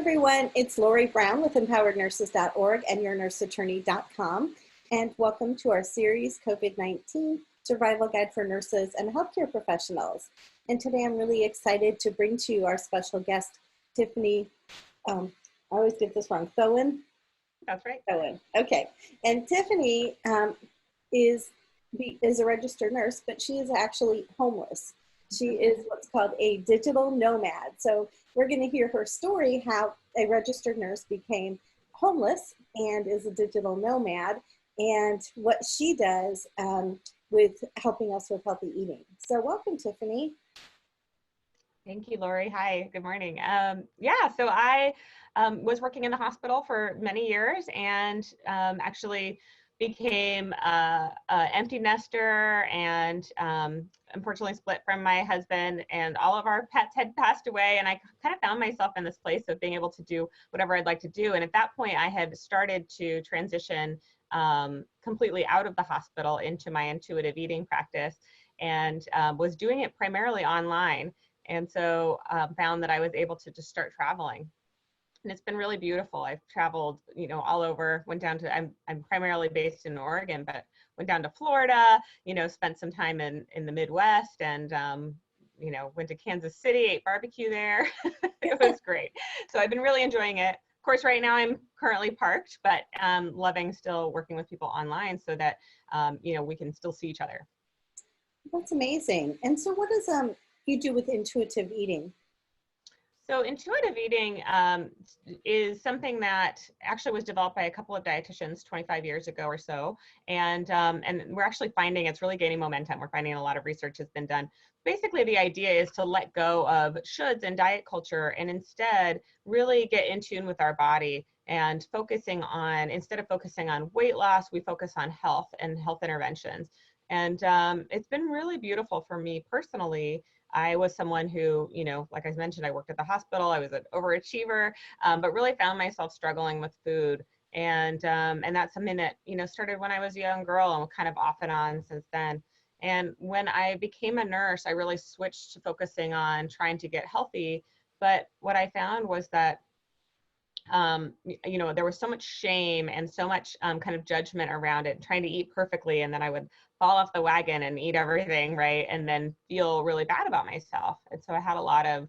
everyone, it's Lorie Brown with empowerednurses.org and yournurseattorney.com, and welcome to our series COVID-19 Survival Guide for Nurses and Healthcare Professionals. And today I'm really excited to bring to you our special guest, Tiffany, I always get this wrong, Thoen? That's right. Thoen, okay. And Tiffany is a registered nurse, but she is actually homeless. She is what's called a digital nomad. So we're going to hear her story, how a registered nurse became homeless and is a digital nomad, and what she does with helping us with healthy eating. So welcome, Tiffany. Thank you, Lorie. Hi, good morning. So I was working in the hospital for many years and actually became an empty nester and unfortunately split from my husband, and all of our pets had passed away, and I kind of found myself in this place of being able to do whatever I'd like to do. And at that point I had started to transition completely out of the hospital into my intuitive eating practice, and was doing it primarily online. And so found that I was able to just start traveling. And it's been really beautiful. I've traveled, all over, went down to, I'm primarily based in Oregon, but went down to Florida, spent some time in the Midwest, and, went to Kansas City, ate barbecue there. It was great. So I've been really enjoying it. Of course, right now I'm currently parked, but loving still working with people online so that, we can still see each other. That's amazing. And so what does you do with intuitive eating? So intuitive eating is something that actually was developed by a couple of dietitians 25 years ago or so. And we're actually finding it's really gaining momentum. We're finding a lot of research has been done. Basically, the idea is to let go of shoulds and diet culture and instead really get in tune with our body and instead of focusing on weight loss, we focus on health and health interventions. And it's been really beautiful for me personally. I was someone who, like I mentioned, I worked at the hospital. I was an overachiever, but really found myself struggling with food. And that's something that, started when I was a young girl and kind of off and on since then. And when I became a nurse, I really switched to focusing on trying to get healthy. But what I found was that there was so much shame and so much kind of judgment around it, trying to eat perfectly, and then I would fall off the wagon and eat everything, right, and then feel really bad about myself. And so I had a lot of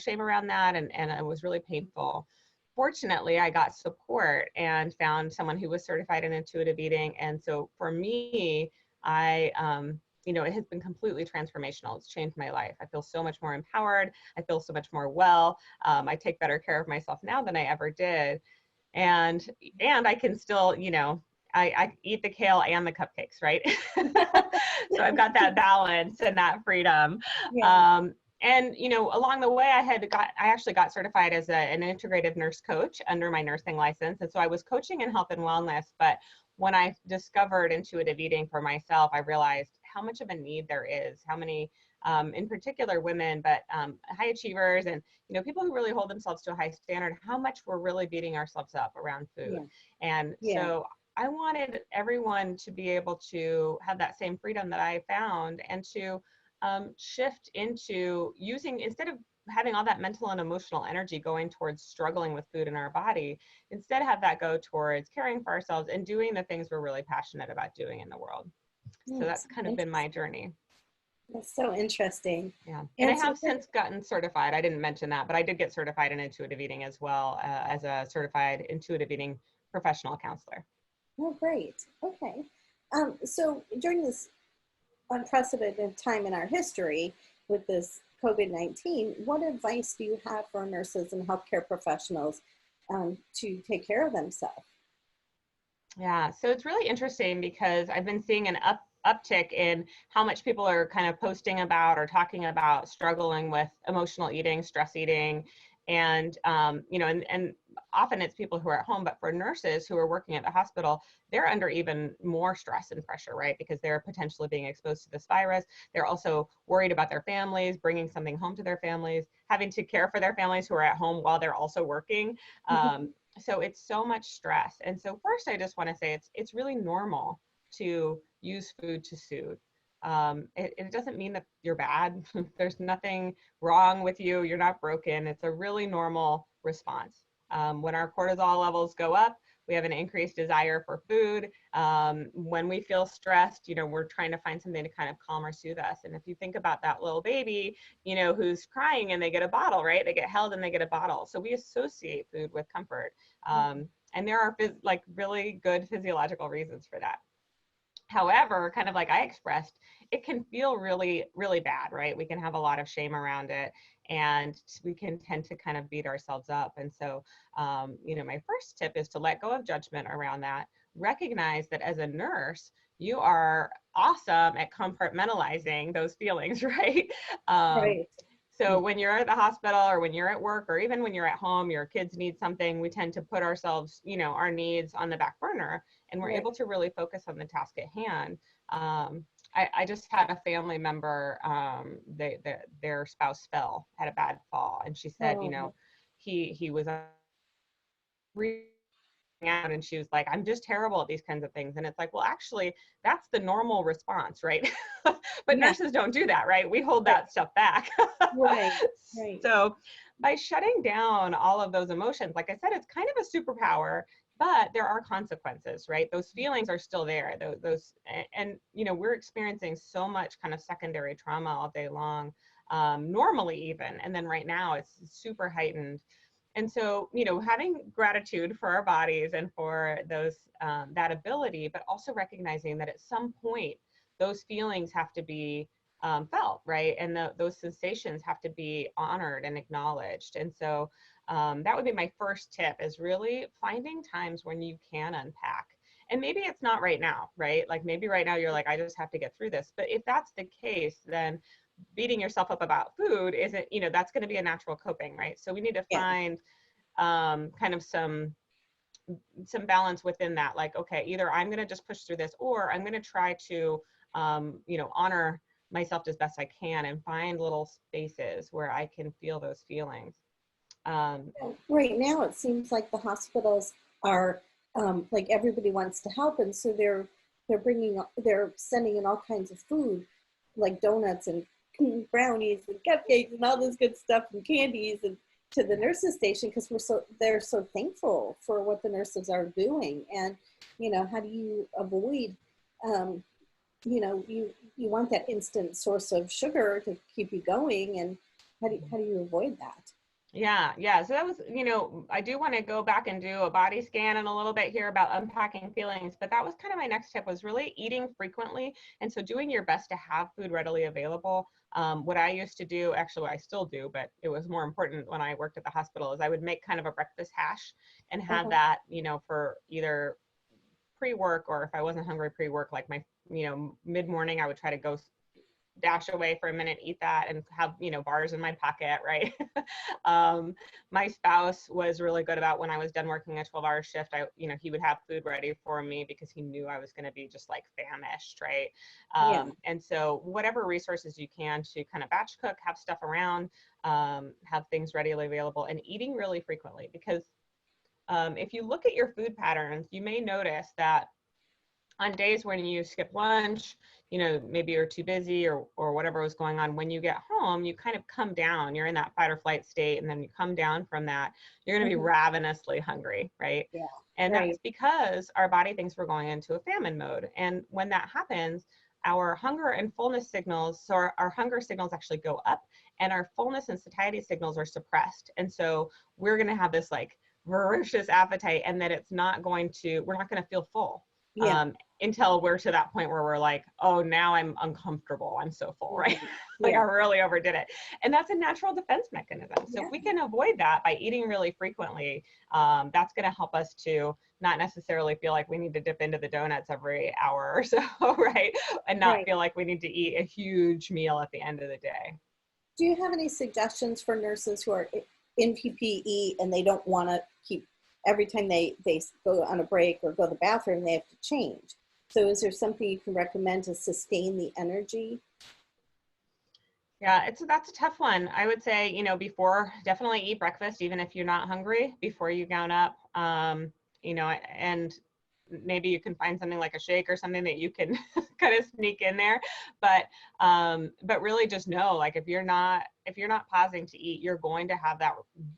shame around that, and it was really painful. Fortunately, I got support and found someone who was certified in intuitive eating, and so for me, it has been completely transformational. It's changed my life. I feel so much more empowered. I feel so much more well. I take better care of myself now than I ever did. And I can still, I eat the kale and the cupcakes, right? So I've got that balance and that freedom. Yeah. Along the way, I actually got certified as an integrative nurse coach under my nursing license. And so I was coaching in health and wellness, but when I discovered intuitive eating for myself, I realized how much of a need there is, how many, in particular women, but high achievers and, people who really hold themselves to a high standard, how much we're really beating ourselves up around food. Yeah. And so I wanted everyone to be able to have that same freedom that I found and to shift into using, instead of having all that mental and emotional energy going towards struggling with food in our body, instead have that go towards caring for ourselves and doing the things we're really passionate about doing in the world. So that's kind of been my journey. That's so interesting. Yeah. And I have since gotten certified. I didn't mention that, but I did get certified in intuitive eating as well as a certified intuitive eating professional counselor. Oh, great. Okay. So during this unprecedented time in our history with this COVID-19, what advice do you have for nurses and healthcare professionals to take care of themselves? Yeah, so it's really interesting because I've been seeing an uptick in how much people are kind of posting about or talking about struggling with emotional eating, stress eating, and and often it's people who are at home, but for nurses who are working at the hospital, they're under even more stress and pressure, right? Because they're potentially being exposed to this virus. They're also worried about their families, bringing something home to their families, having to care for their families who are at home while they're also working. So it's so much stress. And so first, I just want to say it's really normal to use food to soothe. It doesn't mean that you're bad. There's nothing wrong with you. You're not broken. It's a really normal response. When our cortisol levels go up, we have an increased desire for food. When we feel stressed, we're trying to find something to kind of calm or soothe us. And if you think about that little baby, who's crying and they get a bottle, right? They get held and they get a bottle. So we associate food with comfort. And there are like really good physiological reasons for that. However, kind of like I expressed, it can feel really, really bad, right? We can have a lot of shame around it, and we can tend to kind of beat ourselves up. And so, my first tip is to let go of judgment around that. Recognize that as a nurse, you are awesome at compartmentalizing those feelings, right? Right. So when you're at the hospital or when you're at work or even when you're at home, your kids need something, we tend to put ourselves, our needs on the back burner, and we're able to really focus on the task at hand. I just had a family member, their spouse had a bad fall. And she said, he was out, and she was like, I'm just terrible at these kinds of things. And it's like, well, actually, that's the normal response, right? But nurses don't do that, right? We hold that stuff back. Right. So by shutting down all of those emotions, like I said, it's kind of a superpower, but there are consequences, right? Those feelings are still there. And we're experiencing so much kind of secondary trauma all day long, normally even. And then right now it's super heightened. And so, having gratitude for our bodies and for those, that ability, but also recognizing that at some point, those feelings have to be felt, right? And those sensations have to be honored and acknowledged. And so that would be my first tip, is really finding times when you can unpack. And maybe it's not right now, right? Like maybe right now you're like, I just have to get through this. But if that's the case, then beating yourself up about food isn't, that's going to be a natural coping, right? So we need to find kind of some balance within that. Like, okay, either I'm going to just push through this, or I'm going to try to, honor myself as best I can and find little spaces where I can feel those feelings. Right now, it seems like the hospitals are like everybody wants to help, and so they're sending in all kinds of food, like donuts and brownies and cupcakes and all this good stuff and candies, and to the nurses station, because they're so thankful for what the nurses are doing. And how do you avoid you want that instant source of sugar to keep you going, and how do you avoid that? Yeah. So that was, I do want to go back and do a body scan in a little bit here about unpacking feelings, but that was kind of my next tip, was really eating frequently. And so doing your best to have food readily available. What I used to do, actually I still do, but it was more important when I worked at the hospital, is I would make kind of a breakfast hash and have that, for either pre-work, or if I wasn't hungry pre-work, like my, mid-morning, I would try to go dash away for a minute, eat that, and have, bars in my pocket, right? My spouse was really good about, when I was done working a 12-hour shift, he would have food ready for me because he knew I was going to be just like famished, right? And so whatever resources you can to kind of batch cook, have stuff around, have things readily available, and eating really frequently. Because if you look at your food patterns, you may notice that on days when you skip lunch, maybe you're too busy or whatever was going on, when you get home, you kind of come down, you're in that fight or flight state. And then you come down from that, you're going to be ravenously hungry, right? Yeah. And that's because our body thinks we're going into a famine mode. And when that happens, our hunger and fullness signals, so our hunger signals actually go up, and our fullness and satiety signals are suppressed. And so we're going to have this like voracious appetite, and that we're not going to feel full. Until we're to that point where we're like, oh, now I'm uncomfortable, I'm so full, right? Like I really overdid it. And that's a natural defense mechanism. So if we can avoid that by eating really frequently, that's going to help us to not necessarily feel like we need to dip into the donuts every hour or so, right? And not feel like we need to eat a huge meal at the end of the day. Do you have any suggestions for nurses who are in PPE and they don't want to keep, every time they go on a break or go to the bathroom, they have to change? So is there something you can recommend to sustain the energy? Yeah, that's a tough one. I would say, before, definitely eat breakfast, even if you're not hungry, before you gown up, and maybe you can find something like a shake or something that you can kind of sneak in there. But really just know, like, if you're not pausing to eat, you're going to have that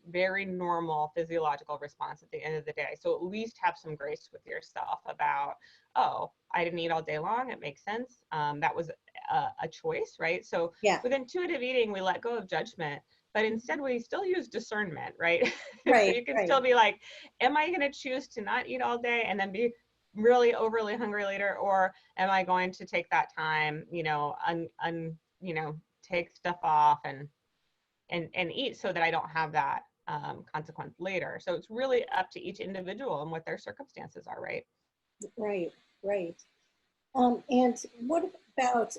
very normal physiological response at the end of the day. So at least have some grace with yourself about, oh, I didn't eat all day long. It makes sense. That was a choice, right? So Yeah. with intuitive eating, we let go of judgment, but instead we still use discernment, right? Right. So you can right. still be like, am I going to choose to not eat all day and then be really overly hungry later, or am I going to take that time, take stuff off and eat so that I don't have that consequence later. So it's really up to each individual and what their circumstances are, right? Right, right. And what about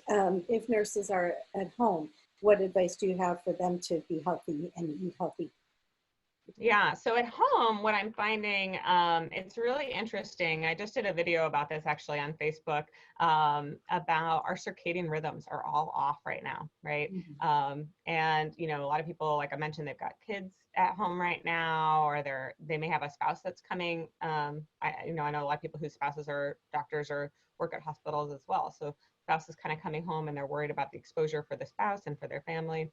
if nurses are at home? What advice do you have for them to be healthy and eat healthy? Yeah, so at home, what I'm finding, it's really interesting. I just did a video about this actually on Facebook, about our circadian rhythms are all off right now, right? Mm-hmm. And a lot of people, like I mentioned, they've got kids at home right now, or they may have a spouse that's coming. I know a lot of people whose spouses are doctors or work at hospitals as well. So spouse is kind of coming home and they're worried about the exposure for the spouse and for their family.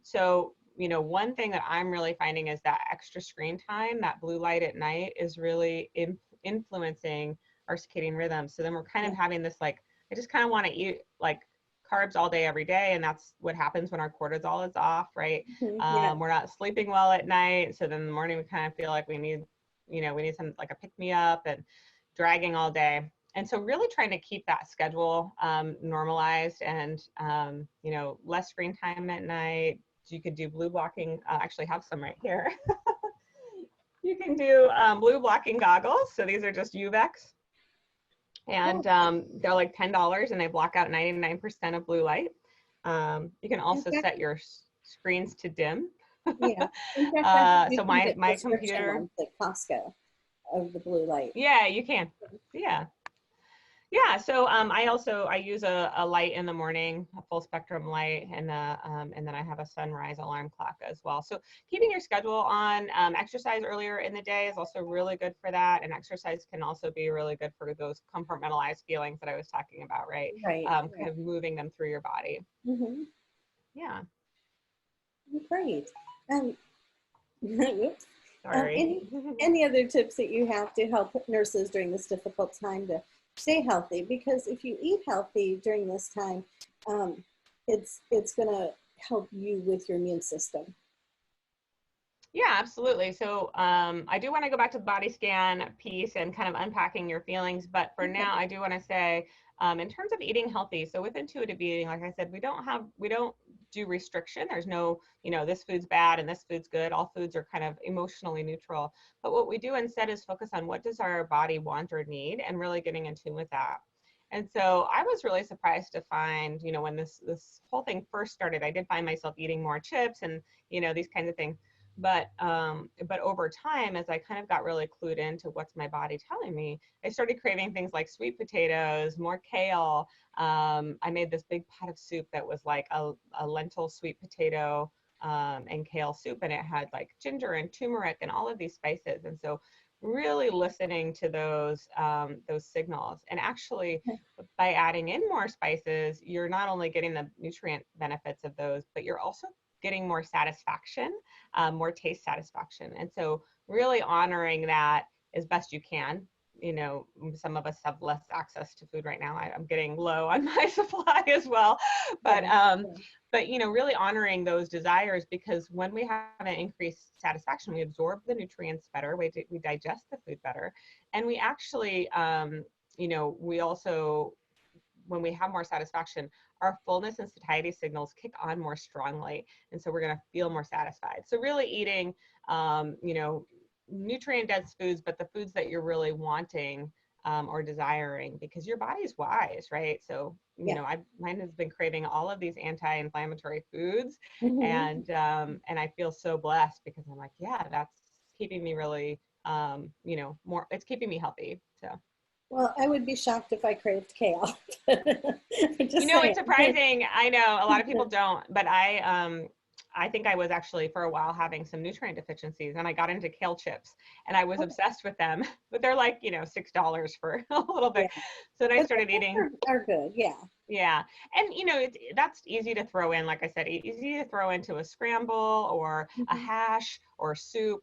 So one thing that I'm really finding is that extra screen time, that blue light at night, is really influencing our circadian rhythm. So then we're kind of having this, like, I just kind of want to eat like carbs all day, every day. And that's what happens when our cortisol is off, right? Mm-hmm. Yeah. We're not sleeping well at night. So then in the morning, we kind of feel like we need some, like, a pick me up, and dragging all day. And so really trying to keep that schedule normalized, and, less screen time at night. You could do blue blocking. I actually have some right here. You can do blue blocking goggles. So these are just UVEX, and they're like $10, and they block out 99% of blue light. You can also set your screens to dim. Yeah. In fact, so my computer, ones at Costco of the blue light. Yeah, you can. Yeah. Yeah, so I use a light in the morning, a full spectrum light, and then I have a sunrise alarm clock as well. So keeping your schedule on, exercise earlier in the day is also really good for that, and exercise can also be really good for those compartmentalized feelings that I was talking about, right? Right. Kind of moving them through your body. Mm-hmm. Yeah. Great. Oops. Sorry. Any other tips that you have to help nurses during this difficult time to stay healthy? Because if you eat healthy during this time, it's going to help you with your immune system. Yeah, absolutely. So I do want to go back to the body scan piece and kind of unpacking your feelings. But for now, I do want to say, in terms of eating healthy, so with intuitive eating, like I said, we don't do restriction. There's no, this food's bad and this food's good. All foods are kind of emotionally neutral. But what we do instead is focus on what does our body want or need, and really getting in tune with that. And so I was really surprised to find, when this whole thing first started, I did find myself eating more chips and, these kinds of things. But over time, as I kind of got really clued into what's my body telling me, I started craving things like sweet potatoes, more kale. I made this big pot of soup that was like a lentil sweet potato and kale soup, and it had like ginger and turmeric and all of these spices. And so really listening to those signals, and actually by adding in more spices, you're not only getting the nutrient benefits of those, but you're also getting more satisfaction, more taste satisfaction. And so really honoring that as best you can. Some of us have less access to food right now. I'm getting low on my supply as well. But really honoring those desires, because when we have an increased satisfaction, we absorb the nutrients better, we digest the food better. And we actually, we also, when we have more satisfaction, our fullness and satiety signals kick on more strongly. And so we're going to feel more satisfied. So really eating, nutrient dense foods, but the foods that you're really wanting or desiring, because your body's wise, right? So, mine has been craving all of these anti-inflammatory foods. And I feel so blessed, because I'm like, yeah, that's keeping me really, it's keeping me healthy. So. Well, I would be shocked if I craved kale. It's surprising. I know a lot of people don't, but I I think I was actually for a while having some nutrient deficiencies, and I got into kale chips and I was Oh, obsessed with them, but they're like, $6 for a little yeah. bit. So then I But started eating. are good. Yeah. Yeah. And that's easy to throw in, like I said, easy to throw into a scramble or a Mhm. hash or soup.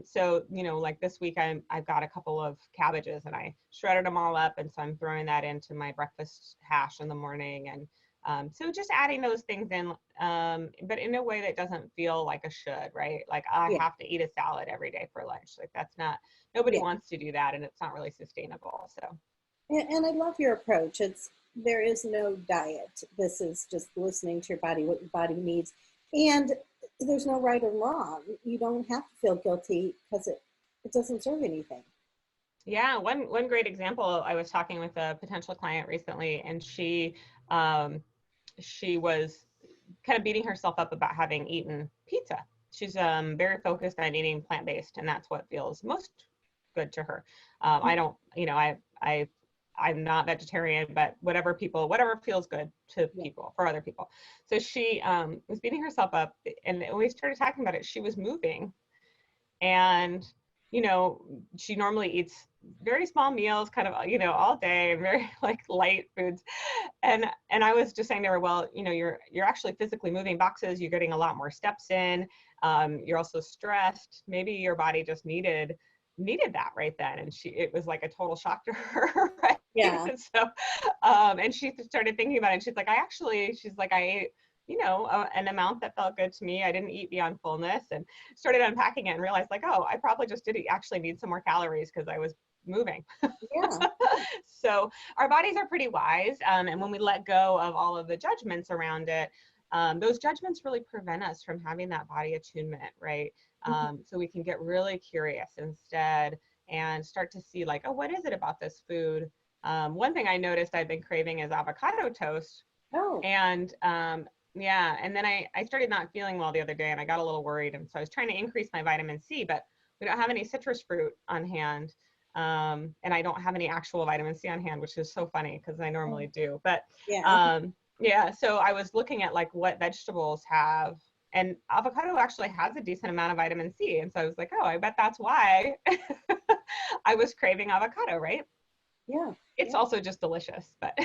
So, like this week I've got a couple of cabbages and I shredded them all up. And so I'm throwing that into my breakfast hash in the morning. And so just adding those things in, but in a way that doesn't feel like a should, right? Like I Yeah. have to eat a salad every day for lunch. Like nobody Yeah. wants to do that, and it's not really sustainable. So And I love your approach. There is no diet. This is just listening to your body, what your body needs. And there's no right or wrong. You don't have to feel guilty because it doesn't serve anything. yeah, one great example, I was talking with a potential client recently, and she was kind of beating herself up about having eaten pizza. She's very focused on eating plant-based, and that's what feels most good to her. I don't, I'm not vegetarian, but whatever feels good to Yeah. people, for other people. So she was beating herself up, and when we started talking about it, she was moving, and she normally eats very small meals, kind of all day, and very like light foods. And I was just saying to her, well, you're actually physically moving boxes, you're getting a lot more steps in, you're also stressed, maybe your body just needed that right then. And it was like a total shock to her. Right. Yeah. And so and she started thinking about it, and she's like I ate an amount that felt good to me. I didn't eat beyond fullness, and started unpacking it and realized like, oh, I probably just did actually need some more calories because I was moving. Yeah. So our bodies are pretty wise. And when we let go of all of the judgments around it, those judgments really prevent us from having that body attunement, right? Mhm. So we can get really curious instead and start to see like, oh, what is it about this food? One thing I noticed I've been craving is avocado toast. Oh, And yeah, and then I started not feeling well the other day, and I got a little worried. And so I was trying to increase my vitamin C, but we don't have any citrus fruit on hand. And I don't have any actual vitamin C on hand, which is so funny because I normally do. But yeah. yeah, so I was looking at like what vegetables have, and avocado actually has a decent amount of vitamin C. And so I was like, oh, I bet that's why I was craving avocado, right? Yeah. It's also just delicious, but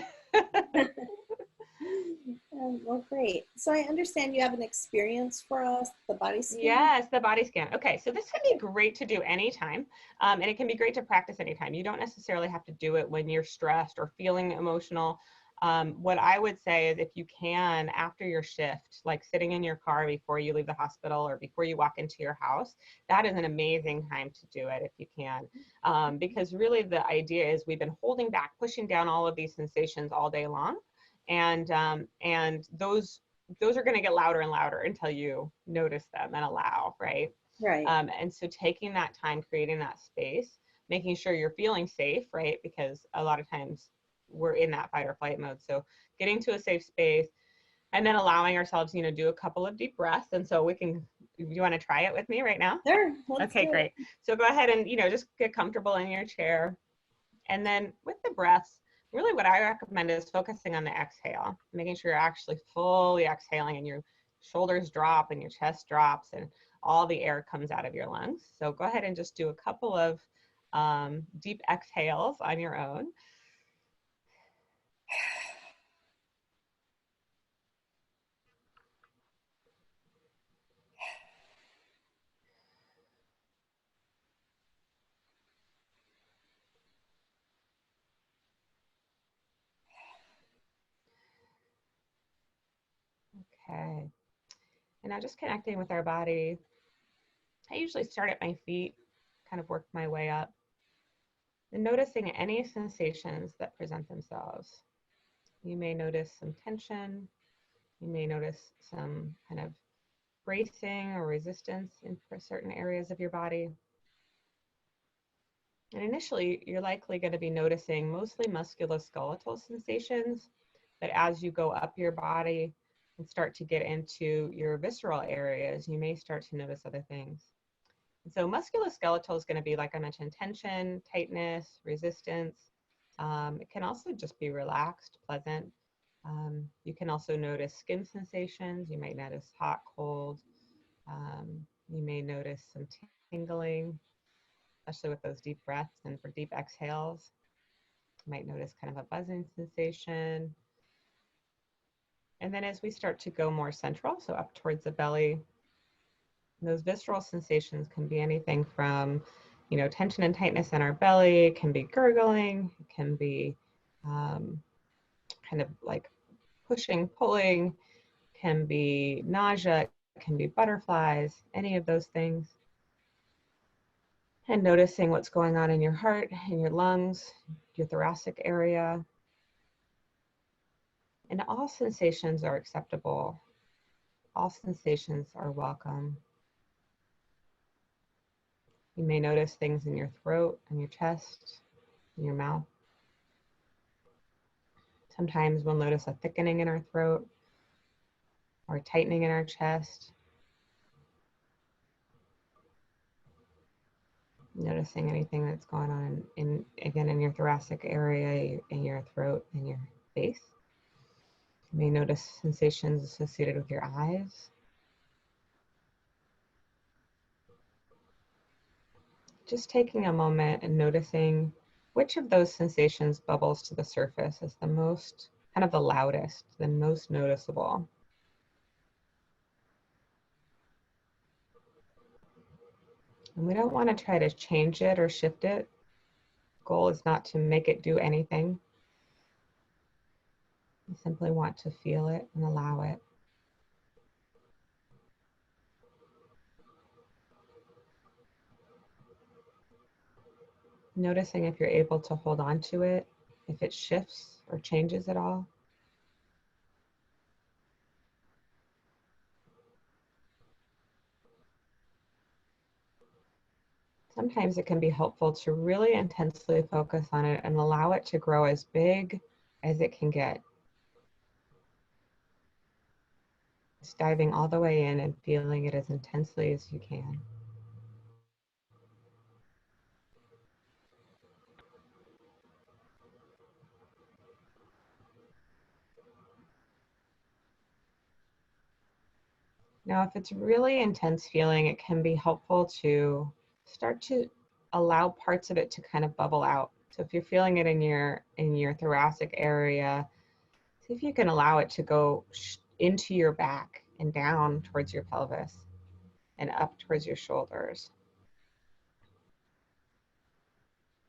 Yeah. Well, great. So I understand you have an experience for us, the body scan. yes, the body scan. Okay, so this can be great to do anytime, and it can be great to practice anytime. You don't necessarily have to do it when you're stressed or feeling emotional. What I would say is if you can, after your shift, like sitting in your car before you leave the hospital or before you walk into your house, that is an amazing time to do it if you can. Because really the idea is we've been holding back, pushing down all of these sensations all day long. And those are going to get louder and louder until you notice them and allow, right? Right. And so taking that time, creating that space, making sure you're feeling safe, right? Because a lot of times we're in that fight or flight mode. So getting to a safe space and then allowing ourselves, do a couple of deep breaths. And so you want to try it with me right now? Sure. Let's Okay, do great. So go ahead and, just get comfortable in your chair. And then with the breaths, really what I recommend is focusing on the exhale, making sure you're actually fully exhaling and your shoulders drop and your chest drops and all the air comes out of your lungs. So go ahead and just do a couple of deep exhales on your own. Okay. And now just connecting with our body. I usually start at my feet, kind of work my way up, and noticing any sensations that present themselves. You may notice some tension. You may notice some kind of bracing or resistance in certain areas of your body. And initially, you're likely going to be noticing mostly musculoskeletal sensations, but as you go up your body and start to get into your visceral areas, you may start to notice other things. And so musculoskeletal is going to be, like I mentioned, tension, tightness, resistance. It can also just be relaxed, pleasant. You can also notice skin sensations. You might notice hot, cold. You may notice some tingling, especially with those deep breaths and for deep exhales. You might notice kind of a buzzing sensation. And then as we start to go more central, so up towards the belly, those visceral sensations can be anything from, tension and tightness in our belly. It can be gurgling. It can be kind of like pushing, pulling. Can be nausea. It can be butterflies. Any of those things. And noticing what's going on in your heart, in your lungs, your thoracic area. And all sensations are acceptable. All sensations are welcome. You may notice things in your throat, in your chest, in your mouth. Sometimes we'll notice a thickening in our throat or a tightening in our chest. Noticing anything that's going on in your thoracic area, in your throat, in your face. You may notice sensations associated with your eyes. Just taking a moment and noticing which of those sensations bubbles to the surface as the most, kind of the loudest, the most noticeable. And we don't want to try to change it or shift it. The goal is not to make it do anything. We simply want to feel it and allow it. Noticing if you're able to hold on to it, if it shifts or changes at all. Sometimes it can be helpful to really intensely focus on it and allow it to grow as big as it can get. Just diving all the way in and feeling it as intensely as you can. Now, if it's really intense feeling, it can be helpful to start to allow parts of it to kind of bubble out. So if you're feeling it in your thoracic area, see if you can allow it to go into your back and down towards your pelvis and up towards your shoulders.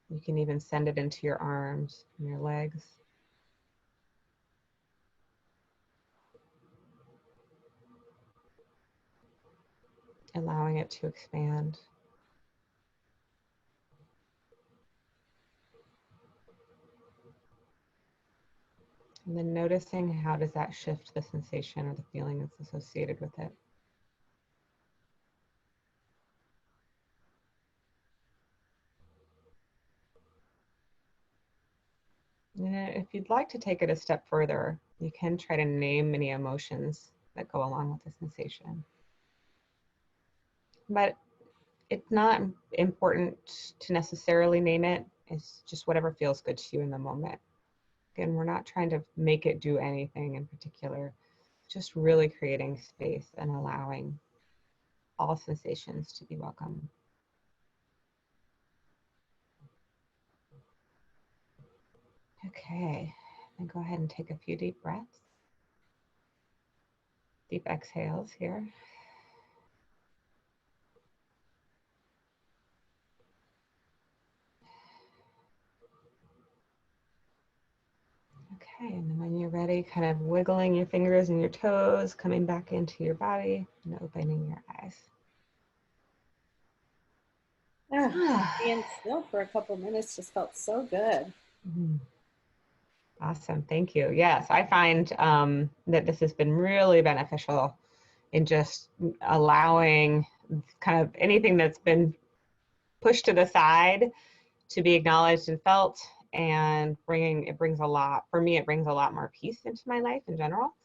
You can even send it into your arms and your legs. Allowing it to expand. And then noticing how does that shift the sensation or the feeling that's associated with it. And if you'd like to take it a step further, you can try to name any emotions that go along with the sensation. But it's not important to necessarily name it. It's just whatever feels good to you in the moment. Again, we're not trying to make it do anything in particular, just really creating space and allowing all sensations to be welcome. Okay, then go ahead and take a few deep breaths. Deep exhales here. Okay, and then when you're ready, kind of wiggling your fingers and your toes, coming back into your body and opening your eyes. Being still for a couple minutes just felt so good. Awesome, thank you. Yes, I find that this has been really beneficial in just allowing kind of anything that's been pushed to the side to be acknowledged and felt, and it brings a lot, for me, it brings a lot more peace into my life in general.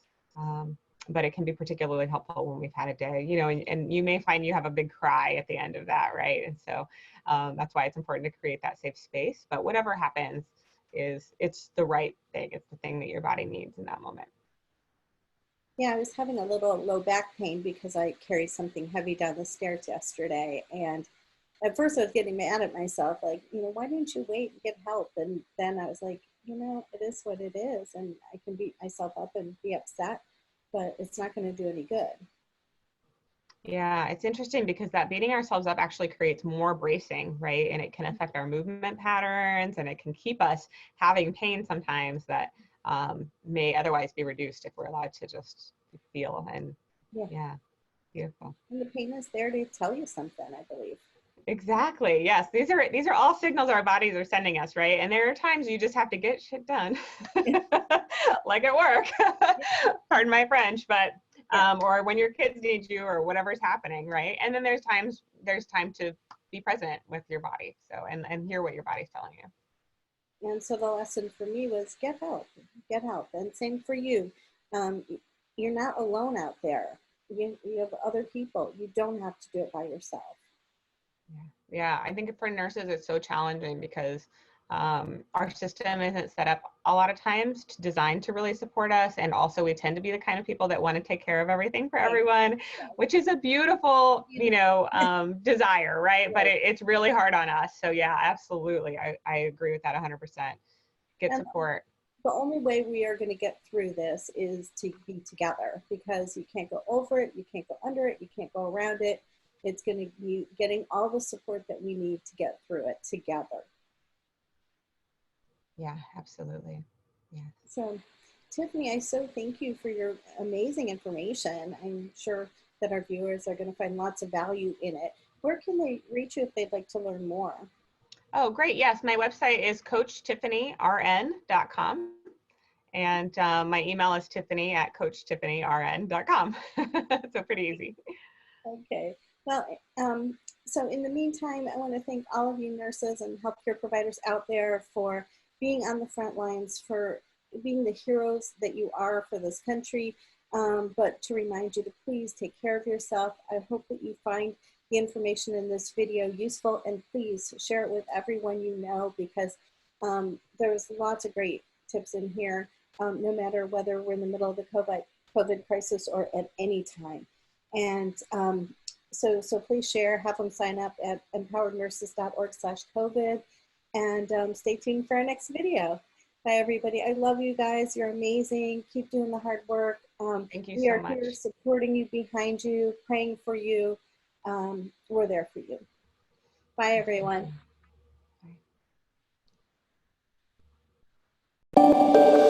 But it can be particularly helpful when we've had a day, and you may find you have a big cry at the end of that, right? And so that's why it's important to create that safe space. But whatever happens, it's the right thing. It's the thing that your body needs in that moment. Yeah, I was having a little low back pain because I carried something heavy down the stairs yesterday. And at first I was getting mad at myself, like, why didn't you wait and get help? And then I was like, it is what it is. And I can beat myself up and be upset, but it's not going to do any good. Yeah, it's interesting because that beating ourselves up actually creates more bracing, right? And it can affect our movement patterns, and it can keep us having pain sometimes that may otherwise be reduced if we're allowed to just feel. And yeah, beautiful. And the pain is there to tell you something, I believe. Exactly. Yes. These are all signals our bodies are sending us, right? And there are times you just have to get shit done, like at work. Pardon my French, but or when your kids need you or whatever's happening, right? And then there's time to be present with your body. So and hear what your body's telling you. And so the lesson for me was get help, and same for you. You're not alone out there. You have other people. You don't have to do it by yourself. Yeah, I think for nurses it's so challenging because our system isn't set up a lot of times designed to really support us, and also we tend to be the kind of people that want to take care of everything for everyone, which is a beautiful desire, right? But it's really hard on us. So yeah, absolutely, I agree with that 100%. Get support. The only way we are going to get through this is to be together, because you can't go over it, you can't go under it, you can't go around it. It's going to be getting all the support that we need to get through it together. Yeah, absolutely. Yeah. So, Tiffany, I so thank you for your amazing information. I'm sure that our viewers are going to find lots of value in it. Where can they reach you if they'd like to learn more? Oh, great. Yes, my website is coachtiffanyRN.com. And my email is tiffany@coachtiffanyrn.com. So pretty easy. Okay. Well, so in the meantime, I want to thank all of you nurses and healthcare providers out there for being on the front lines, for being the heroes that you are for this country. But to remind you to please take care of yourself. I hope that you find the information in this video useful, and please share it with everyone you know, because there's lots of great tips in here, no matter whether we're in the middle of the COVID crisis or at any time. And so please share, have them sign up at empowerednurses.org/COVID, and stay tuned for our next video. Bye, everybody. I love you guys. You're amazing. Keep doing the hard work. Thank you so much. We are here supporting you, behind you, praying for you. We're there for you. Bye, everyone. Bye.